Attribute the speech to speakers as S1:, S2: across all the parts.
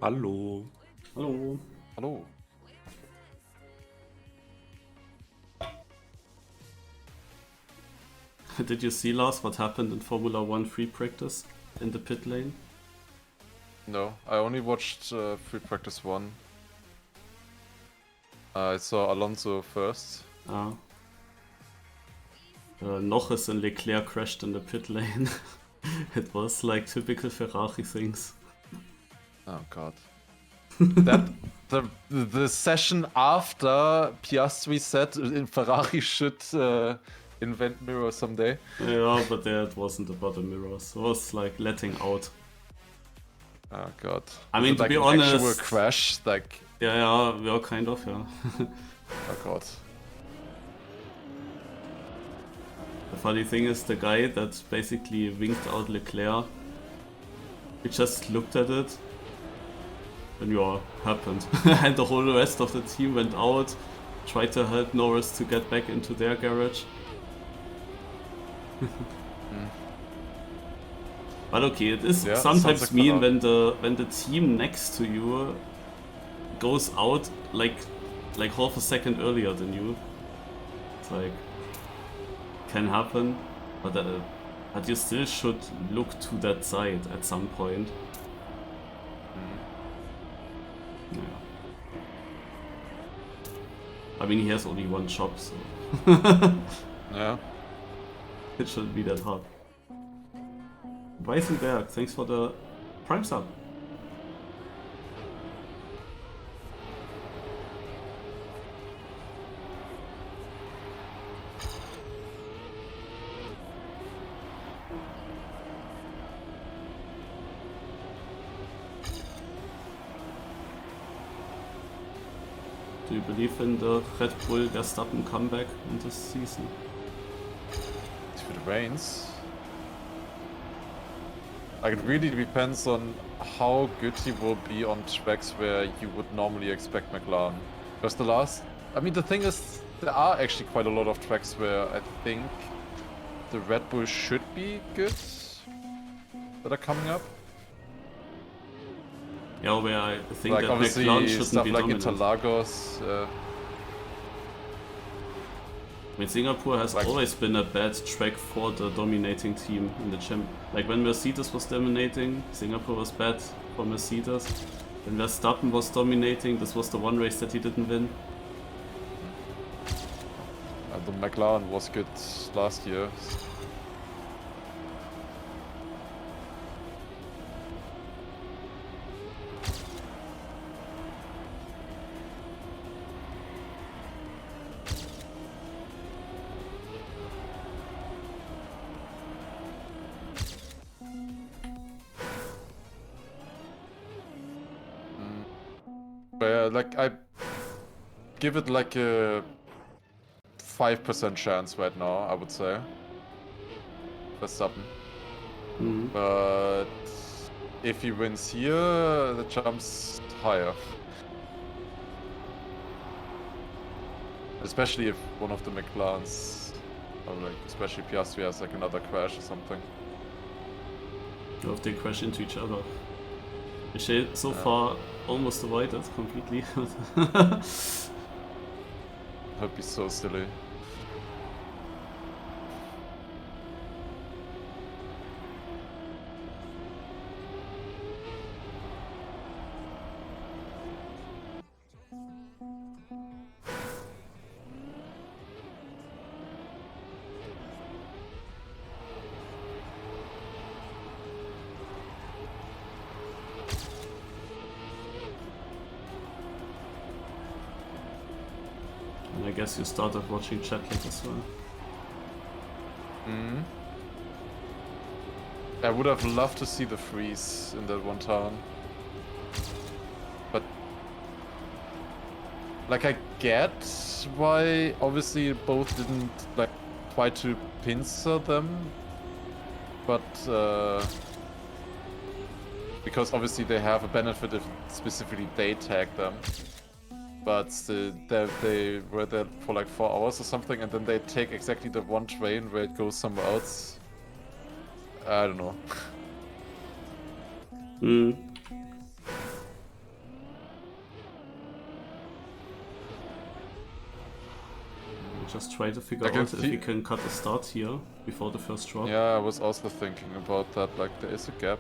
S1: Hallo.
S2: Hallo.
S3: Hallo.
S2: Did you see, Lars, what happened in Formula 1 free practice in the pit lane?
S3: No, I only watched free practice 1. I saw Alonso first.
S2: Norris and Leclerc crashed in the pit lane. It was like typical Ferrari things.
S3: Oh god. That the session after Piastri said Ferrari should invent mirror someday.
S2: Yeah, but there it wasn't about the mirrors. It was like letting out.
S3: Oh god.
S2: I mean,
S3: it
S2: to
S3: like
S2: be
S3: an
S2: honest,
S3: actual crash, like
S2: yeah, kind of, yeah.
S3: oh god.
S2: The funny thing is, the guy that basically winked out Leclerc, he just looked at it, and yeah, happened. And the whole rest of the team went out, tried to help Norris to get back into their garage. But okay, it is sometimes
S3: like
S2: mean when the team next to you goes out like half a second earlier than you. It's like can happen, but you still should look to that side at some point. Yeah. I mean, he has only one shop, so
S3: Yeah.
S2: it shouldn't be that hard. Weisenberg, thanks for the Prime sub. Do you believe in the Red Bull Verstappen comeback in this season?
S3: If it rains. Like it really depends on how good he will be on tracks where you would normally expect McLaren. Because the thing is, there are actually quite a lot of tracks where I think the Red Bull should be good that are coming up.
S2: Yeah, where I think
S3: like
S2: that
S3: obviously
S2: McLaren shouldn't
S3: stuff
S2: be
S3: like
S2: dominant.
S3: Interlagos.
S2: I mean, Singapore has
S3: Like-
S2: always been a bad track for the dominating team in the champ. Like when Mercedes was dominating, Singapore was bad for Mercedes. When Verstappen was dominating, this was the one race that he didn't win.
S3: The McLaren was good last year. But yeah, like I give it like a 5% chance right now, I would say. Verstappen. But if he wins here, the jump's higher. Especially if one of the McLarens, or like especially Piastri has like another crash or something.
S2: Or if they crash into each other. Michelle so far almost avoided completely.
S3: That'd be so silly.
S2: And I guess you started watching Chatlet as well.
S3: I would have loved to see the freeze in that one turn. But like I get why obviously both didn't like try to pincer them. But because obviously they have a benefit if specifically they tag them. But they were there for like 4 hours or something, and then they take exactly the one train where it goes somewhere else. I don't know.
S2: just try to figure
S3: I can
S2: out if
S3: see-
S2: we can cut a start here before the first drop.
S3: Yeah, I was also thinking about that. Like, there is a gap.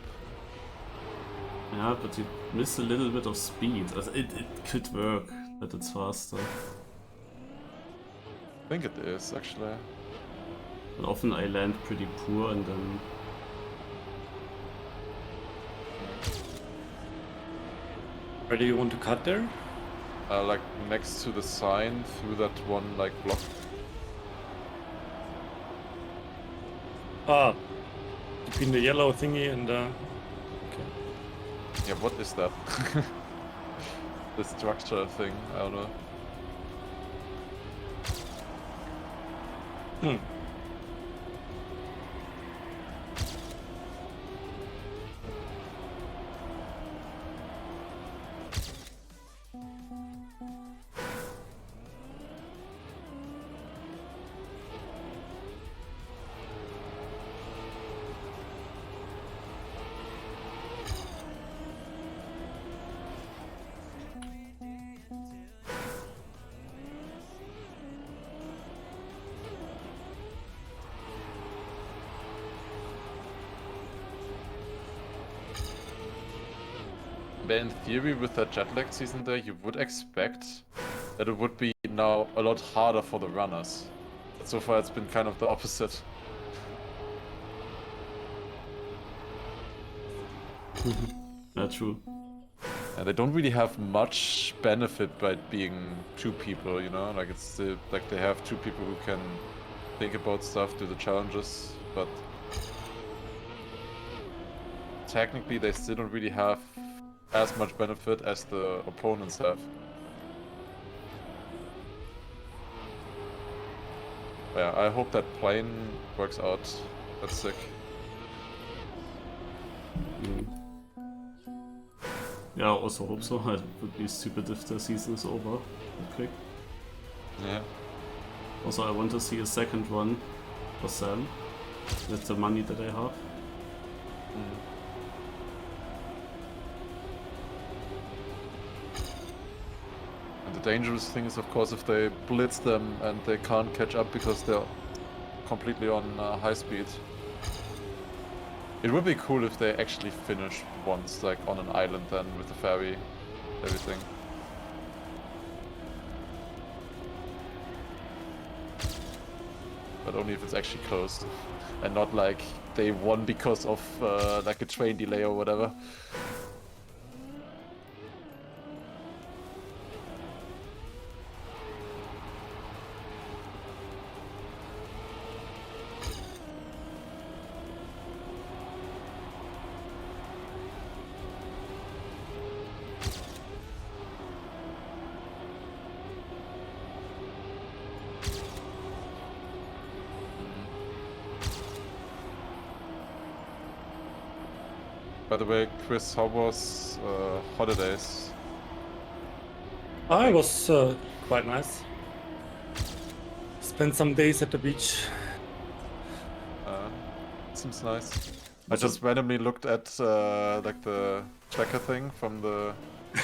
S2: Yeah, but you miss a little bit of speed. It could work, that it's faster.
S3: I think it is, actually.
S2: But often I land pretty poor and then...
S1: Where do you want to cut there?
S3: Like, next to the sign, through that one, like, block.
S1: Ah, between the yellow thingy and okay.
S3: Yeah, what is that? The structure thing, I don't know.
S1: Hmm.
S3: But in theory, with that jet lag season there, you would expect that it would be now a lot harder for the runners. But so far, it's been kind of the opposite.
S2: Yeah, true.
S3: And they don't really have much benefit by being two people, you know? Like, it's like they have two people who can think about stuff, do the challenges, but technically they still don't really have as much benefit as the opponents have. Yeah, I hope that plane works out. That's sick.
S2: Yeah, I also hope so. It would be stupid if the season is over that quick.
S3: Yeah.
S2: Also, I want to see a second one for Sam with the money that I have.
S3: And the dangerous thing is, of course, if they blitz them and they can't catch up because they're completely on high speed. It would be cool if they actually finish once, like on an island then with the ferry, everything. But only if it's actually close. And not like they won because of like a train delay or whatever. By the way, Chris, how was holidays?
S1: It was quite nice. Spent some days at the beach.
S3: Seems nice. I just randomly looked at like the tracker thing from the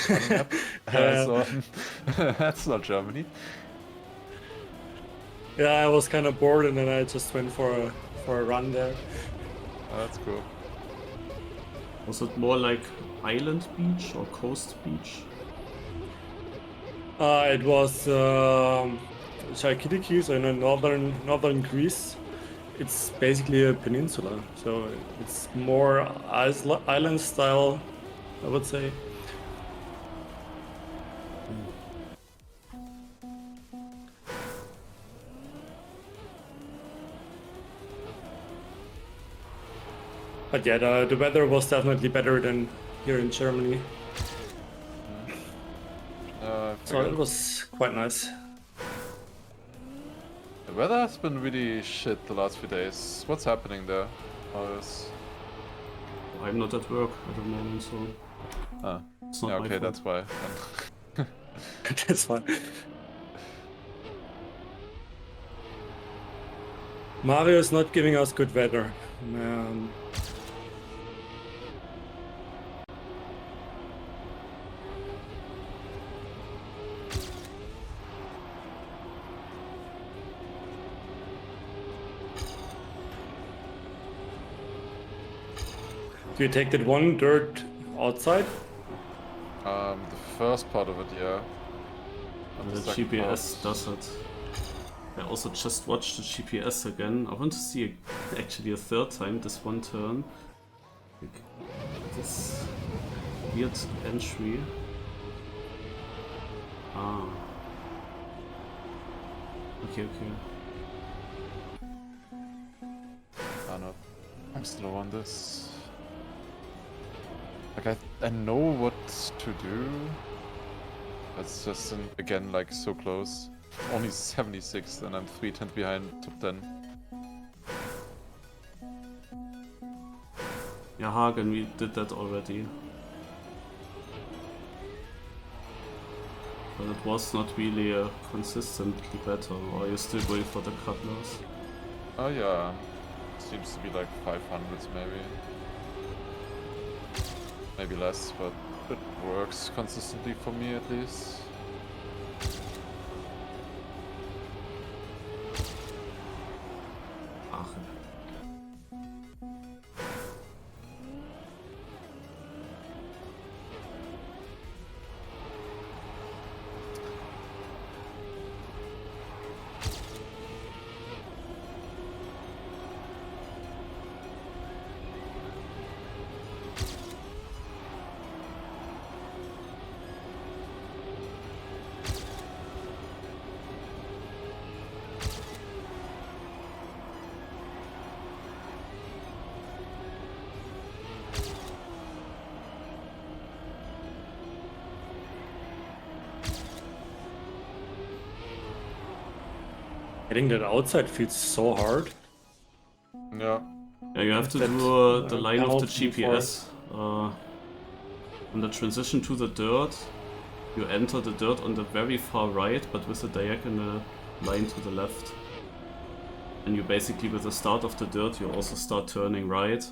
S3: running map.
S1: Yeah.
S3: So that's not Germany.
S1: Yeah, I was kind of bored, and then I just went for a run there.
S3: Oh, that's cool.
S2: Was it more like island beach or coast beach?
S1: It was Chalkidiki, so in northern Greece. It's basically a peninsula, so it's more island style, I would say. But yeah, the weather was definitely better than here in Germany, so it was quite nice.
S3: The weather has been really shit the last few days. What's happening there? How is...
S2: I'm not at work at the moment, so
S3: Ah,
S2: it's not
S3: yeah,
S2: my
S3: okay,
S2: fault.
S3: that's why.
S1: That's fine. Mario is not giving us good weather. Do you take that one dirt outside?
S3: The first part of it, yeah. And
S2: The
S3: second
S2: GPS
S3: part-
S2: does it. I also just watched the GPS again. I want to see actually a third time this one turn. Like, this weird entry. Ah. Okay, okay.
S3: Ah, no. I'm slow on this. Like, I know what to do. It's just, again, like, so close. Only 76, and I'm 3 tenths behind top 10.
S2: Yeah, Hagen, we did that already. But it was not really consistently better, or are you still going for the cut loss?
S3: Oh, yeah. Seems to be like 500s, maybe. Maybe less, but it works consistently for me at least.
S2: Ach.
S1: Getting that outside feels so hard.
S3: Yeah.
S2: Yeah, you have to
S1: That,
S2: do the line of the
S1: penalty for-
S2: GPS. On the transition to the dirt, you enter the dirt on the very far right, but with a diagonal line to the left. And you basically, with the start of the dirt, you also start turning right,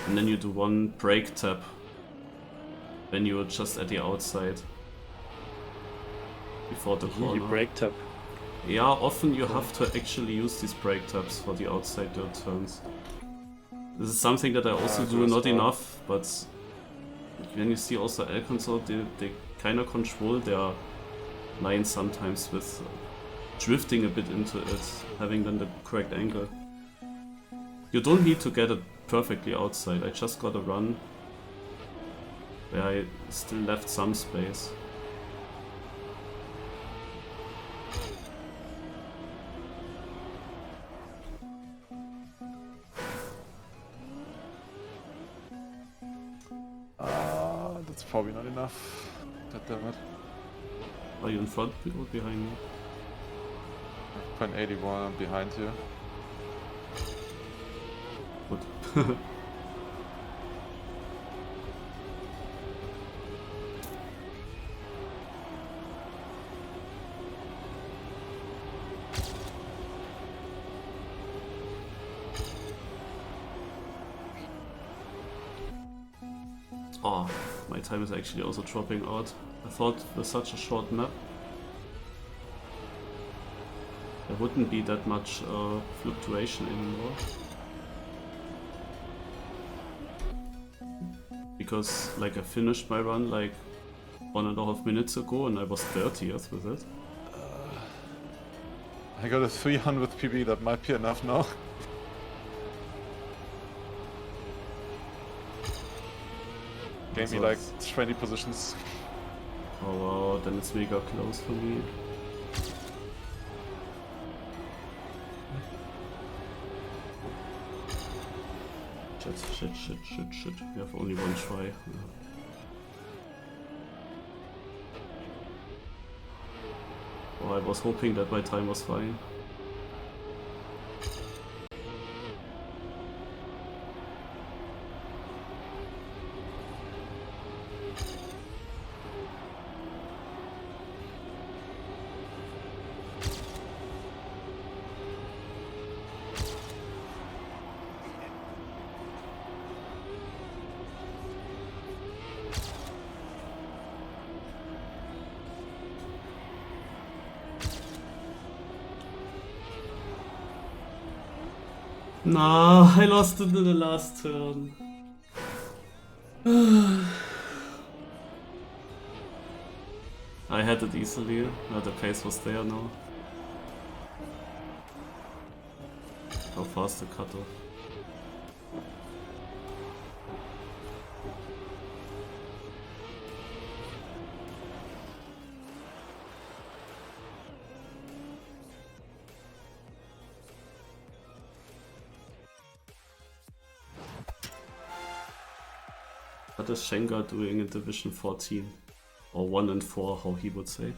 S2: and then you do one brake tap. Then you're just at the outside. Before the corner.
S1: You brake tap.
S2: Yeah, often you have to actually use these brake taps for the outside dirt turns. This is something that I also do not enough, but when you see also Alconsor, they kind of control their line sometimes with drifting a bit into it, having then the correct angle. You don't need to get it perfectly outside, I just got a run where I still left some space.
S3: That's probably not enough. God damn it.
S2: Are you in front or behind me?
S3: 0.81, I'm behind you.
S2: Good. Oh, my time is actually also dropping out. I thought with such a short map there wouldn't be that much fluctuation anymore. Because like I finished my run like 1.5 minutes ago and I was 30th with it.
S3: I got a 300th PB, that might be enough now. Gave me like 20 positions.
S2: Oh wow, then it's mega close for me. Shit. We have only one try. Oh, I was hoping that my time was fine. No, I lost it in the last turn. I had it easily. The pace was there now. How fast the cutoff? What is Schenker doing in Division 14? Or 1 and 4, how he would say.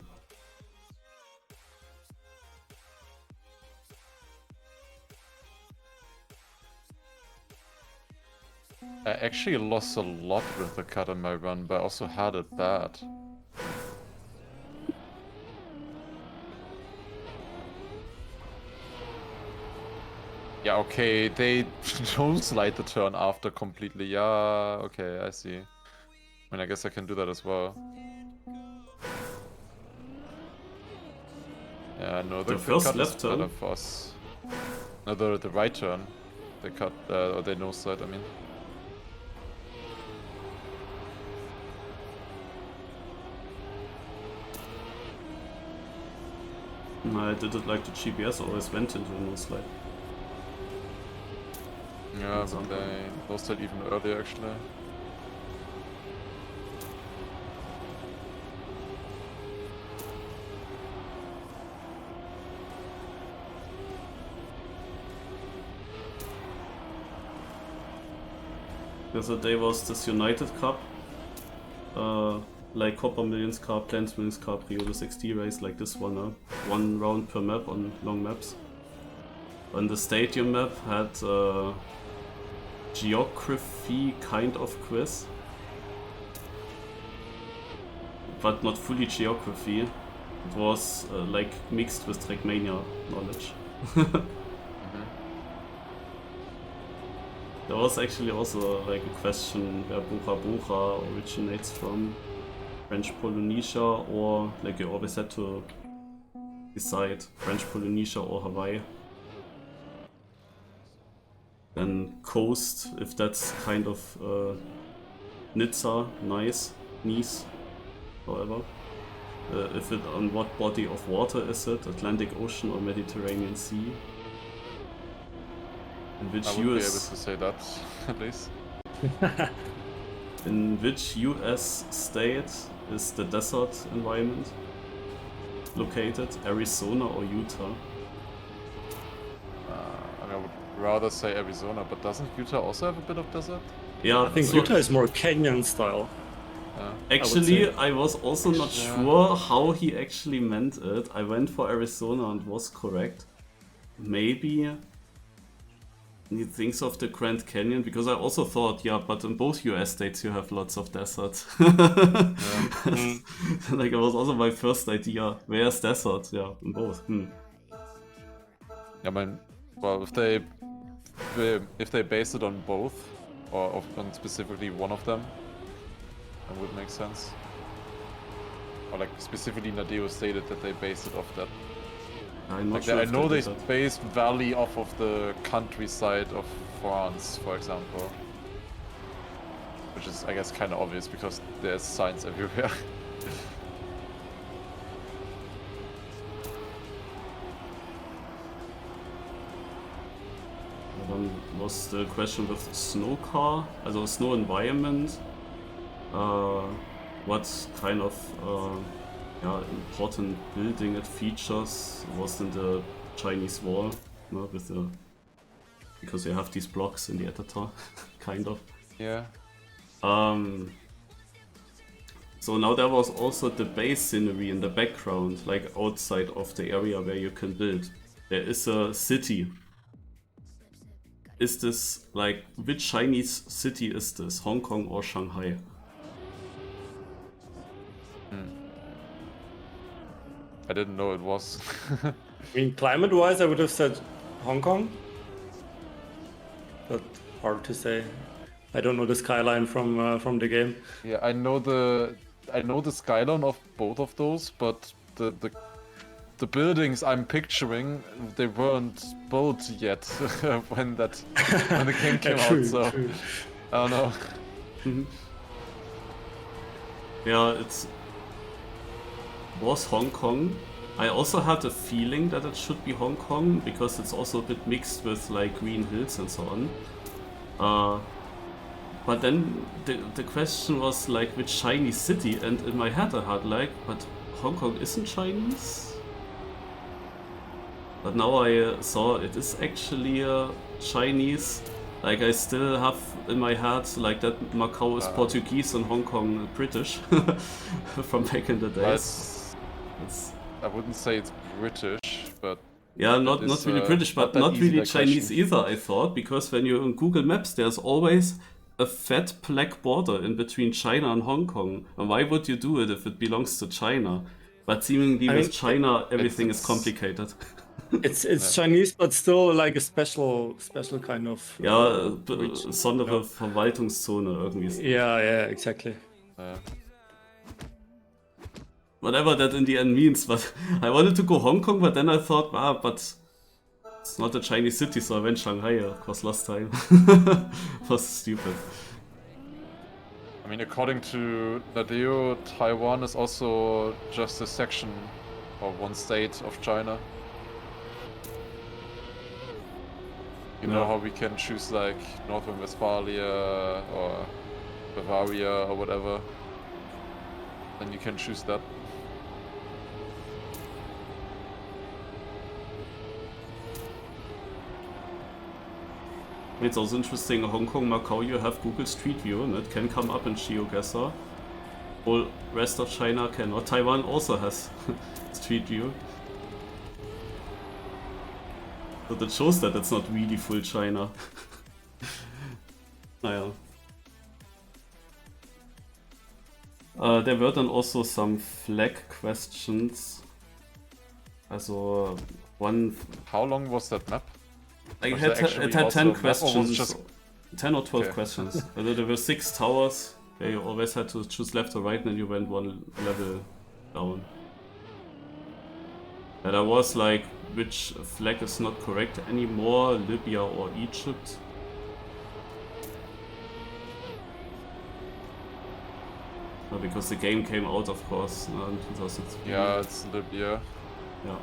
S3: I actually lost a lot with the cut on my run, but I also had it bad. Yeah, okay, they don't slide the turn after completely. Yeah, okay, I see. I mean, I guess I can do that as well. Yeah, no, the
S2: first
S3: cut
S2: left
S3: is
S2: turn?
S3: better for us. No, the right turn. They cut, or they no slide, I mean.
S2: I did it like the GPS always went into a no slide.
S3: Yeah, but they no slide even earlier actually.
S2: The other day was this United Cup. Like Copper Millions Cup, Plants Millions Cup, Rio 60 race like this one. 1 round per map on long maps. And the stadium map had geography kind of quiz. But not fully geography. It was like mixed with Trackmania knowledge. There was actually also like a question where Bora Bora originates from, French Polynesia, or like you always had to decide French Polynesia or Hawaii. Then coast, if that's kind of Nizza, Nice, however. If it on what body of water is it, Atlantic Ocean or Mediterranean Sea? In which
S3: I would be able to say that, at least.
S2: In which US state is the desert environment located? Arizona or Utah?
S3: I mean, I would rather say Arizona, but doesn't Utah also have a bit of desert?
S2: Yeah,
S1: I think Utah is more Canyon style.
S2: Actually, I was also not
S3: Yeah.
S2: sure how he actually meant it. I went for Arizona and was correct. Maybe he thinks of the Grand Canyon, because I also thought, yeah, but in both US states you have lots of desert. Like, it was also my first idea. Where's desert? Yeah, in both.
S3: I mean, well, if they base it on both, or on specifically one of them, that would make sense. Or like specifically Nadeo stated that they based it off that.
S2: I'm not
S3: Like
S2: sure
S3: I
S2: if
S3: know
S2: they
S3: they
S2: did that.
S3: based Valley off of the countryside of France, for example. Which is, I guess, kind of obvious because there's signs everywhere.
S2: Then was the question with snow car, also snow environment. What kind of important building it features was in the Chinese wall, with the, because you have these blocks in the editor, kind of.
S3: Yeah.
S2: So now there was also the base scenery in the background, like outside of the area where you can build. There is a city. Is this, like, which Chinese city is this? Hong Kong or Shanghai?
S3: I didn't know it was.
S1: I mean, climate-wise, I would have said Hong Kong, but hard to say. I don't know the skyline from the game.
S3: Yeah, I know the skyline of both of those, but the buildings I'm picturing, they weren't built yet when the game came out.
S1: True,
S3: So
S1: true.
S3: I don't know.
S2: Yeah, it was Hong Kong. I also had a feeling that it should be Hong Kong because it's also a bit mixed with like green hills and so on. But then the question was like which Chinese city, and in my head I had like, but Hong Kong isn't Chinese? But now I saw it is actually Chinese. Like I still have in my head like that Macau is Portuguese and Hong Kong British from back in the days.
S3: I wouldn't say it's British, but
S2: yeah, not really British, but not really Chinese
S3: question.
S2: either, I thought, because when you're on Google Maps, there's always a fat black border in between China and Hong Kong. And why would you do it if it belongs to China? But seemingly with China, everything is complicated.
S1: It's Chinese, but still like a special kind of.
S2: Ja, besondere Verwaltungszone irgendwie.
S1: Yeah, exactly.
S2: Whatever that in the end means, but I wanted to go Hong Kong, but then I thought, but it's not a Chinese city, so I went Shanghai, of course, last time. Was stupid.
S3: I mean, according to Nadeo, Taiwan is also just a section or one state of China. You know how we can choose like North Rhine-Westphalia or Bavaria or whatever? Then you can choose that.
S2: It's also interesting, Hong Kong, Macau, you have Google Street View and it can come up in GeoGuessr. All rest of China cannot. Taiwan also has Street View. So that shows that it's not really full China. Naja. There were then also some flag questions. Also one...
S3: How long was that map?
S2: It had 10 questions, just... 10 or 12 questions. There were 6 towers, where you always had to choose left or right, and then you went one level down. And I was like, which flag is not correct anymore, Libya or Egypt? No, because the game came out, of course, in 2003.
S3: Yeah, it's Libya.
S2: Yeah.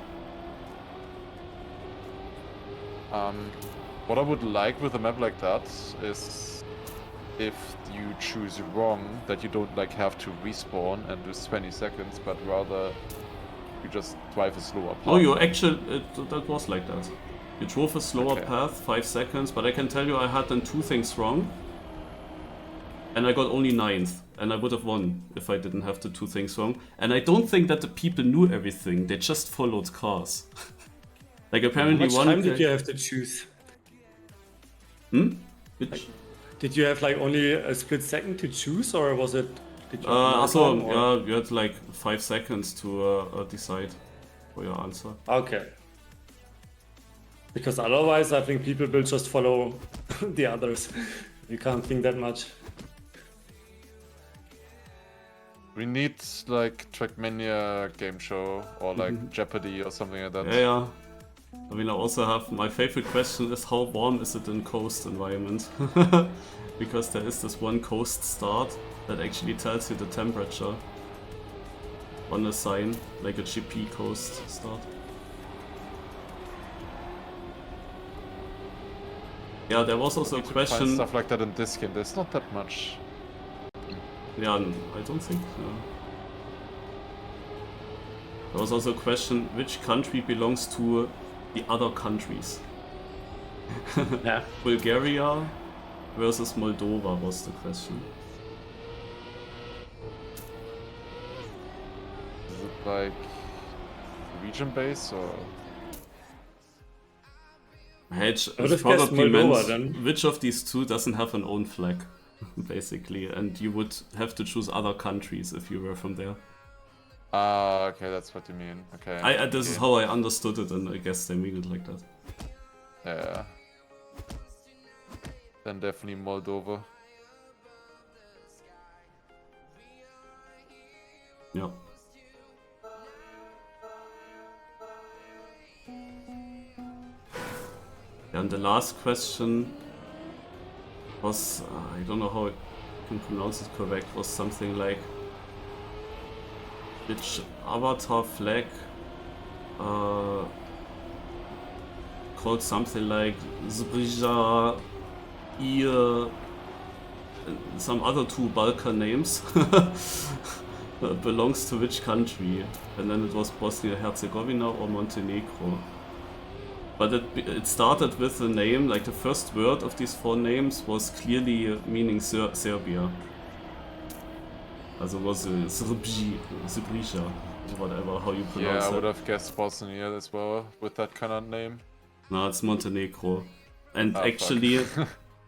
S3: What I would like with a map like that is if you choose wrong, that you don't like have to respawn and do 20 seconds, but rather you just drive a slower path.
S2: Oh, you actually, that was like that. You drove a slower path, 5 seconds, but I can tell you I had then 2 things wrong. And I got only 9th, and I would have won if I didn't have the 2 things wrong. And I don't think that the people knew everything, they just followed cars. Like apparently
S1: How much time did you have to choose? Did you have like only a split second to choose, or was it? Did you
S2: yeah, you had like 5 seconds to decide for your answer.
S1: Okay. Because otherwise, I think people will just follow the others. You can't think that much.
S3: We need like Trackmania game show or like Jeopardy or something like that.
S2: Yeah. I mean, I also have, my favorite question is how warm is it in coast environment? Because there is this one coast start that actually tells you the temperature on a sign, like a GP coast start. Yeah, there was also a question...
S3: Find stuff like that in this game, there's not that much.
S2: Yeah, I don't think. There was also a question, which country belongs to the other countries?
S1: Yeah.
S2: Bulgaria versus Moldova was the question.
S3: Is it like region base or?
S2: It probably meant which of these two doesn't have an own flag, basically, and you would have to choose other countries if you were from there.
S3: Ah, okay, that's what you mean. Okay.
S2: This is how I understood it, and I guess they mean it like that.
S3: Yeah. Then definitely Moldova.
S2: Yeah. And the last question was, I don't know how I can pronounce it correct, was something like, which avatar flag called something like Zbrija, some other two Balkan names belongs to which country, and then it was Bosnia-Herzegovina or Montenegro. But it started with a name, like the first word of these four names was clearly meaning Serbia. Also was Zbrija, whatever, how you pronounce it.
S3: Yeah, I would have guessed Bosnia as well with that kind of name.
S2: No, it's Montenegro. And
S3: Fuck.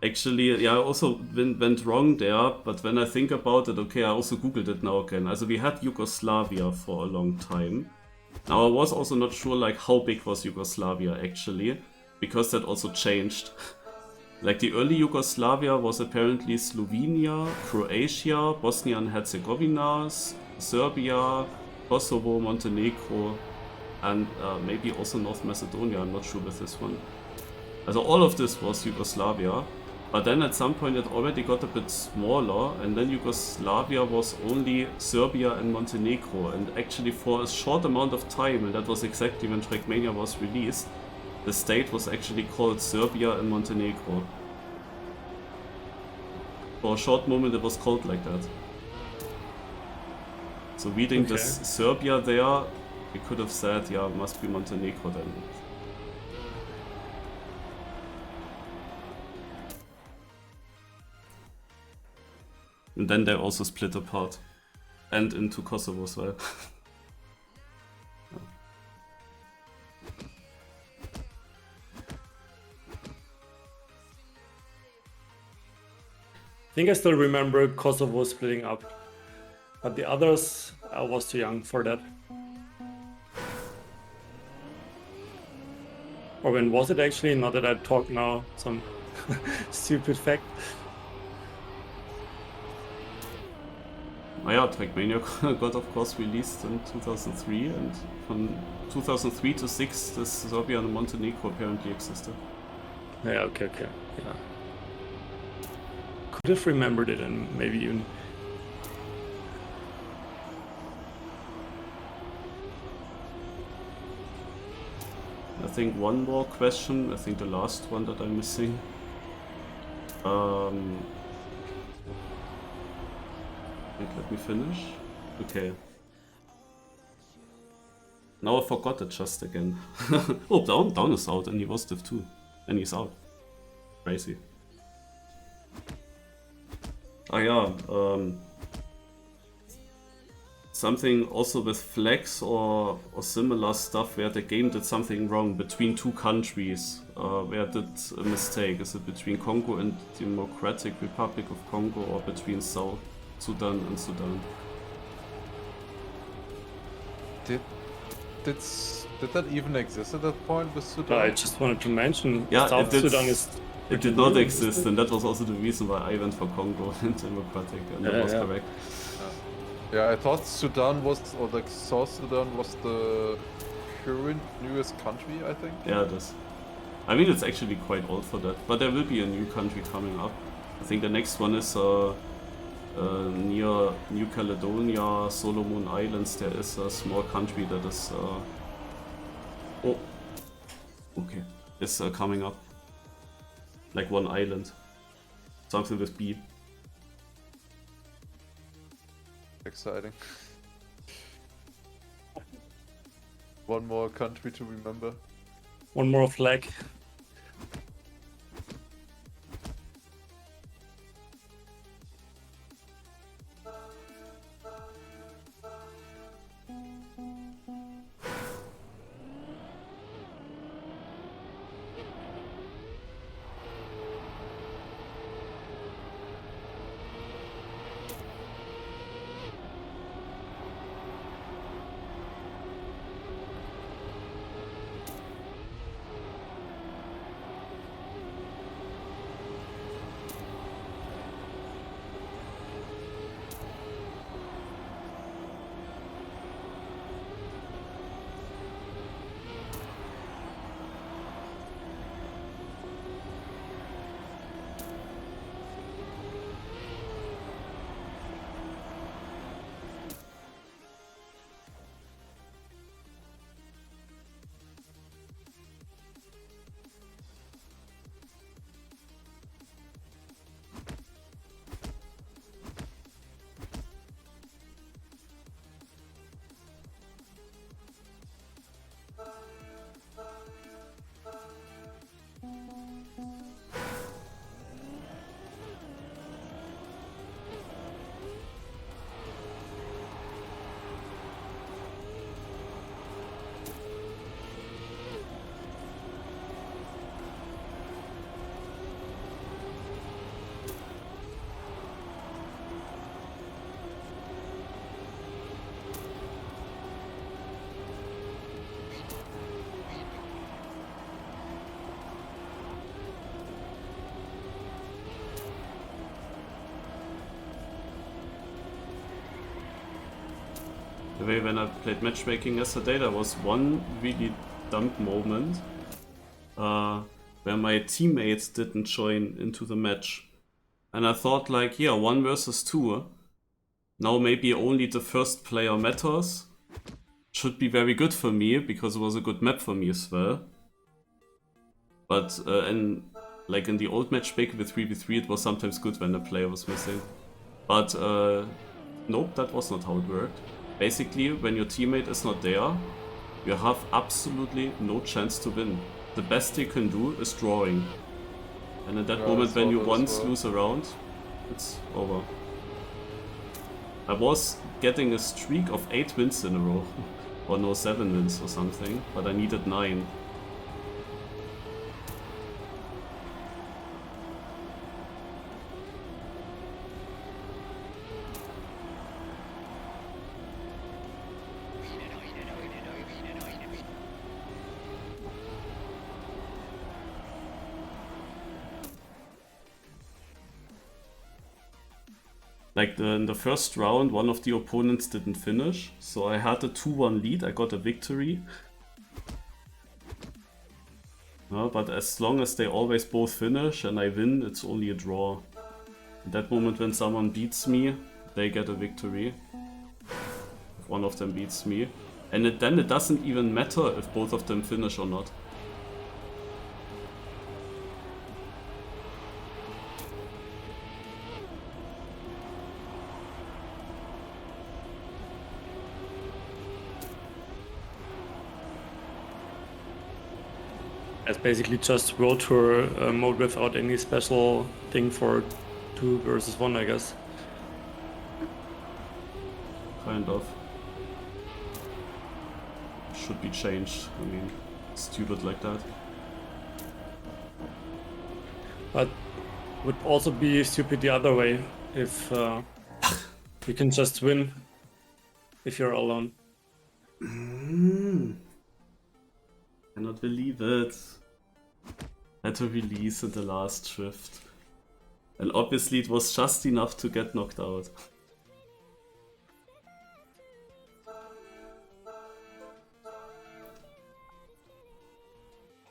S2: actually, yeah, I also went wrong there, but when I think about it, okay, I also googled it now again. Also we had Yugoslavia for a long time. Now I was also not sure like how big was Yugoslavia actually, because that also changed. Like the early Yugoslavia was apparently Slovenia, Croatia, Bosnia and Herzegovina, Serbia, Kosovo, Montenegro, and maybe also North Macedonia. I'm not sure with this one. So all of this was Yugoslavia, but then at some point it already got a bit smaller, and then Yugoslavia was only Serbia and Montenegro, and actually for a short amount of time, and that was exactly when Trackmania was released, the state was actually called Serbia and Montenegro. For a short moment it was called like that. So reading this Serbia there, we could have said, yeah, it must be Montenegro then. And then they also split apart. And into Kosovo as well.
S1: I think I still remember Kosovo splitting up, but the others, I was too young for that. Or when was it actually? Not that I talk now some stupid fact.
S2: Yeah, Trackmania got of course released in 2003, and from 2003 to 6 this Serbia and Montenegro apparently existed.
S1: Yeah, okay, yeah. Could have remembered it and maybe even...
S2: I think one more question, I think the last one that I'm missing. Wait, let me finish. Okay. Now I forgot it just again. Oh, down is out and he was Div 2. And he's out. Crazy. Ah yeah, something also with flags or similar stuff where the game did something wrong between two countries, where it did a mistake. Is it between Congo and Democratic Republic of Congo, or between South Sudan and Sudan?
S3: Did that even exist at that point with Sudan?
S1: I just wanted to mention,
S2: Yeah,
S1: South Sudan is...
S2: It did not exist, and that was also the reason why I went for Congo and Democratic, and that was correct.
S3: Yeah, I thought Sudan was, or like South Sudan was the current newest country, I think.
S2: Yeah, it is. I mean, it's actually quite old for that, but there will be a new country coming up. I think the next one is near New Caledonia, Solomon Islands. There is a small country that is coming up. Like one island. Something with B.
S3: Exciting. One more country to remember.
S1: One more flag.
S2: the way when I played matchmaking yesterday, there was one really dumb moment where my teammates didn't join into the match. And I thought like, yeah, 1 versus 2. Now maybe only the first player matters. Should be very good for me, because it was a good map for me as well. But like in the old matchmaking with 3v3, it was sometimes good when a player was missing. But nope, that was not how it worked. Basically, when your teammate is not there, you have absolutely no chance to win. The best you can do is drawing. And in that moment when you once lose a round, it's over. I was getting a streak of 8 wins in a row. Or no, 7 wins or something, but I needed 9. Like in the first round, one of the opponents didn't finish, so I had a 2-1 lead, I got a victory. But as long as they always both finish and I win, it's only a draw. At that moment when someone beats me, they get a victory. If one of them beats me. And then it doesn't even matter if both of them finish or not.
S1: It's basically just World Tour mode without any special thing for 2 versus 1, I guess.
S2: Kind of. Should be changed. I mean, stupid like that.
S1: But would also be stupid the other way, if you can just win if you're alone.
S2: Cannot believe it. Had to release in the last shift. And obviously it was just enough to get knocked out.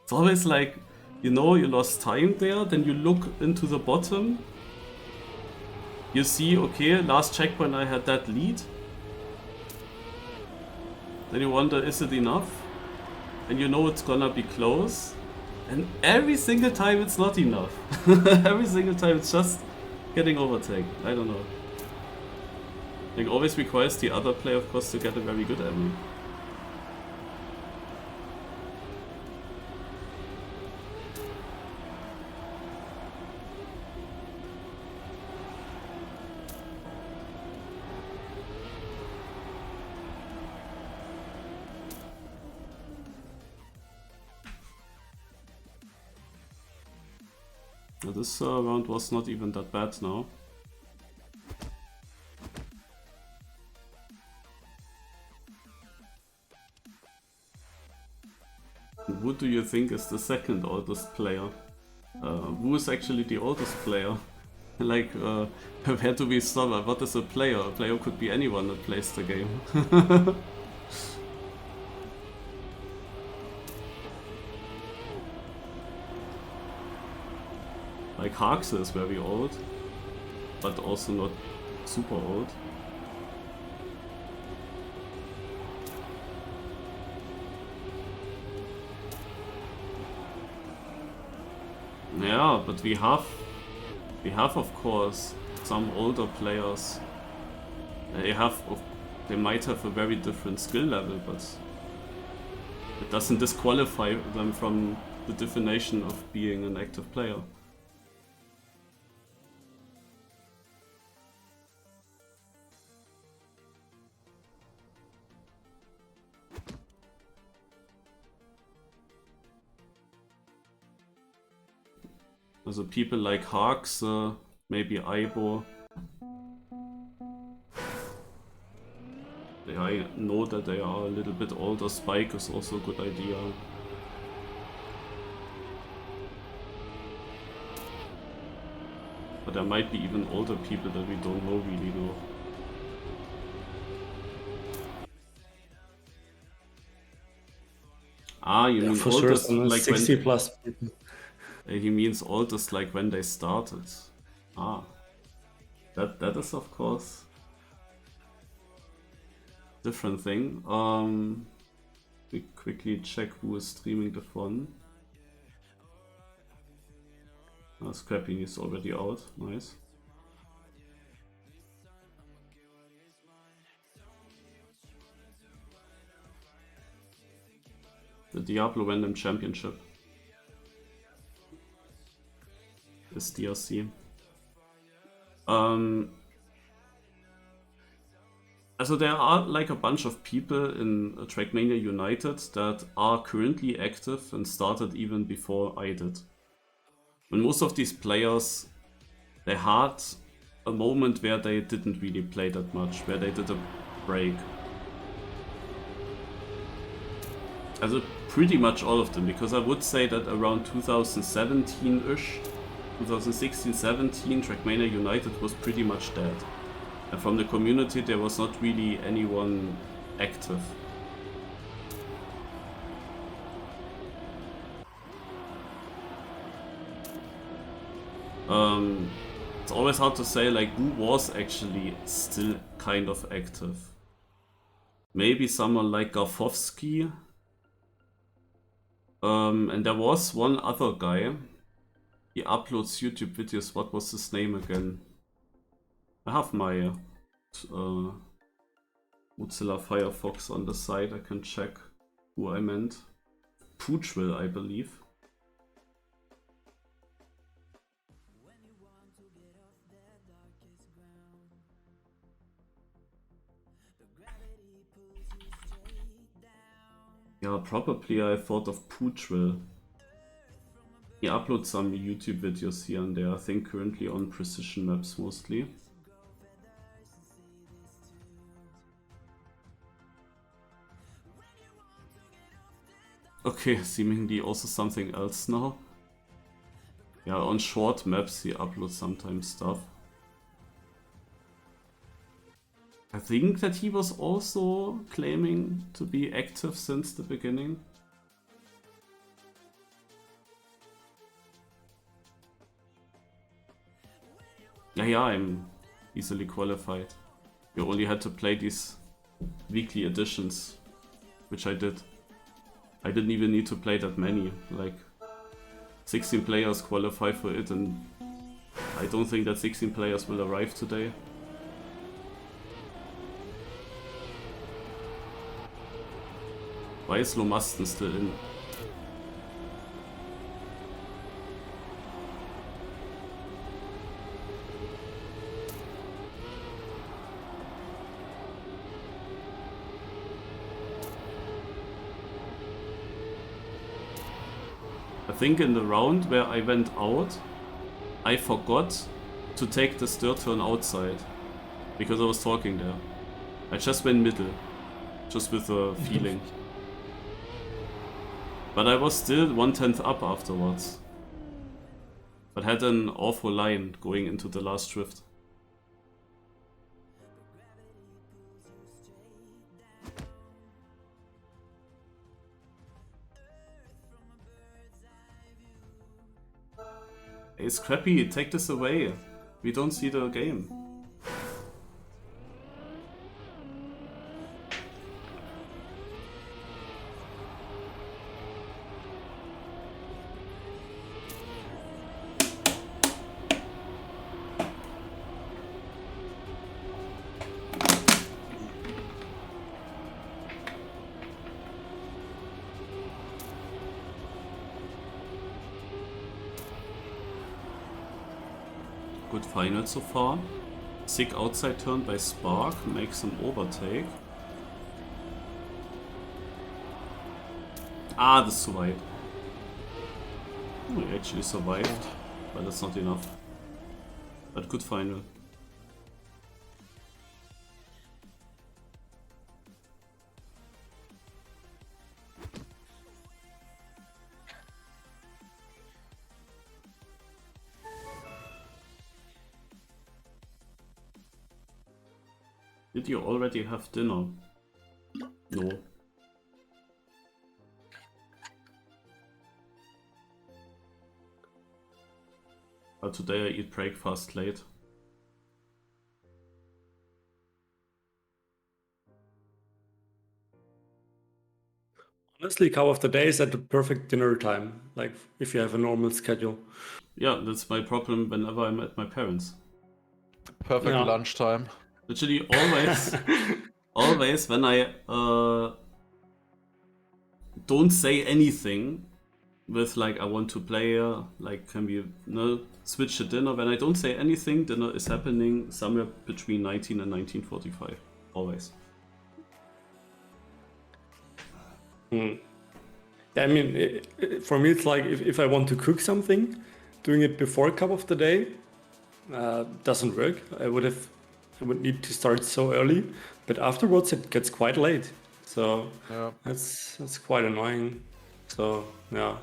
S2: It's always like, you know, you lost time there, then you look into the bottom. You see, okay, last checkpoint I had that lead. Then you wonder, is it enough? And you know it's gonna be close. And every single time it's not enough. Every single time it's just getting overtaken. I don't know. It always requires the other player, of course, to get a very good aim. This round was not even that bad now. Who do you think is the second oldest player? Who is actually the oldest player? Like, where do we start? What is a player? A player could be anyone that plays the game. Like Harks is very old, but also not super old. Yeah, but we have of course some older players. They might have a very different skill level, but it doesn't disqualify them from the definition of being an active player. Also people like Harks, maybe Aibo. I know that they are a little bit older. Spike is also a good idea. But there might be even older people that we don't know really know. Ah, you
S1: Yeah,
S2: mean
S1: for sure,
S2: oldest
S1: some
S2: like
S1: 60
S2: when
S1: plus people.
S2: he means oldest like when they started. Ah, that is of course different thing. We quickly check who is streaming the fun. Scrappy is already out. Nice. The Diablo Random Championship is DRC. Also there are like a bunch of people in Trackmania United that are currently active and started even before I did. And most of these players, they had a moment where they didn't really play that much, where they did a break. Also pretty much all of them, because I would say that around 2017-ish, 2016-17, Trackmania United was pretty much dead. And from the community there was not really anyone active. It's always hard to say like who was actually still kind of active. Maybe someone like Garfowski. And there was one other guy. He uploads YouTube videos. What was his name again? I have my Mozilla Firefox on the side. I can check who I meant. Poochville, I believe. Yeah, probably I thought of Poochville. He uploads some YouTube videos here and there, I think currently on precision maps mostly. Okay, seemingly also something else now. Yeah, on short maps he uploads sometimes stuff. I think that he was also claiming to be active since the beginning. Yeah, I'm easily qualified. You only had to play these weekly editions, which I did. I didn't even need to play that many, like 16 players qualify for it, and I don't think that 16 players will arrive today. Why is Lomaston still in? I think in the round where I went out, I forgot to take the stir turn outside because I was talking there. I just went middle, just with a feeling. But I was still 1/10 up afterwards. But had an awful line going into the last drift. Hey Scrappy, take this away. We don't see the game. Good final so far. Sick outside turn by Spark, makes an overtake. Ah, this is too wide. Oh, he actually survived, but that's not enough. But good final. Did you already have dinner? No. Today I eat breakfast late.
S1: Honestly, cow of the day is at the perfect dinner time, like if you have a normal schedule.
S2: Yeah, that's my problem whenever I'm at my parents.
S3: Perfect
S1: Yeah.
S3: lunchtime.
S2: Literally always, always when I don't say anything with like I want to play, like can we switch to dinner? When I don't say anything, dinner is happening somewhere between 19 and 19:45. Always.
S1: Hmm. I mean, for me, it's like if I want to cook something, doing it before cup of the day doesn't work. I would need to start so early, but afterwards it gets quite late. So
S3: Yeah.
S1: that's quite annoying. So yeah,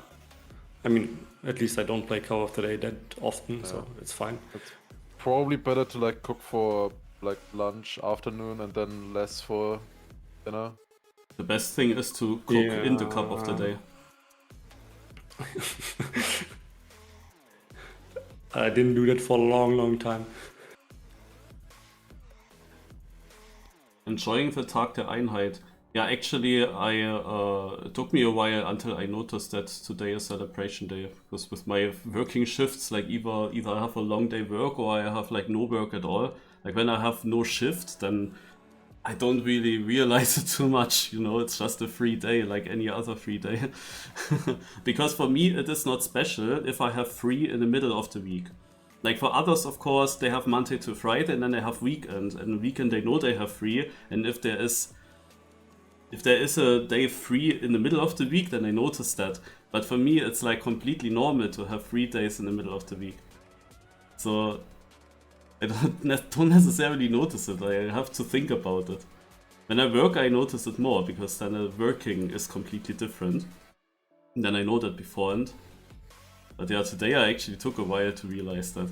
S1: I mean, at least I don't play cup of the day that often, so it's fine.
S3: It's probably better to like cook for like lunch, afternoon, and then less for dinner.
S2: The best thing is to cook in the cup of the day.
S1: I didn't do that for a long, long time.
S2: Enjoying the Tag der Einheit. Yeah, actually, it took me a while until I noticed that today is celebration day. Because with my working shifts, like either I have a long day work or I have like no work at all. Like when I have no shift, then I don't really realize it too much. You know, it's just a free day like any other free day. Because for me, it is not special if I have free in the middle of the week. Like for others, of course, they have Monday to Friday and then they have weekend. And weekend they know they have free. And if there is a day free in the middle of the week, then I notice that. But for me, it's like completely normal to have 3 days in the middle of the week. So I don't necessarily notice it. I have to think about it. When I work, I notice it more because then working is completely different. And then I know that beforehand. But yeah, today I actually took a while to realize that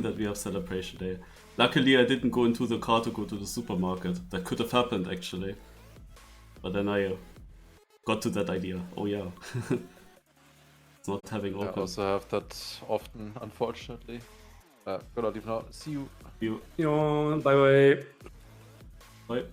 S2: that we have celebration day. Luckily, I didn't go into the car to go to the supermarket. That could have happened actually. But then I got to that idea. Oh yeah, it's not having
S3: I
S2: open.
S3: also have that often, unfortunately. Gotta leave now. See you.
S2: You
S1: Bye bye.
S2: bye.